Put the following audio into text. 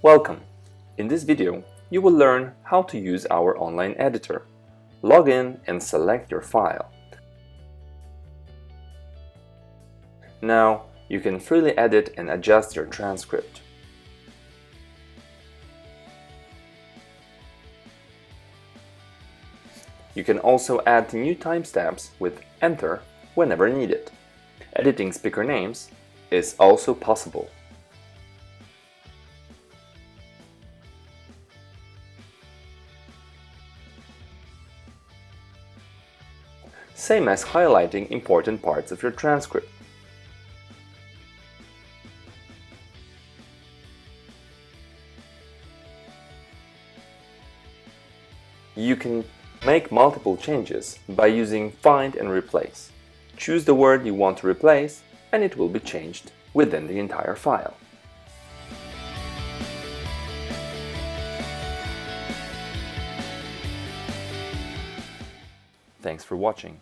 Welcome! In this video, you will learn how to use our online editor. Log in and select your file. Now, you can freely edit and adjust your transcript. You can also add new timestamps with Enter whenever needed. Editing speaker names is also possible. Same as highlighting important parts of your transcript. You can make multiple changes by using Find and Replace. Choose the word you want to replace, and it will be changed within the entire file. Thanks for watching.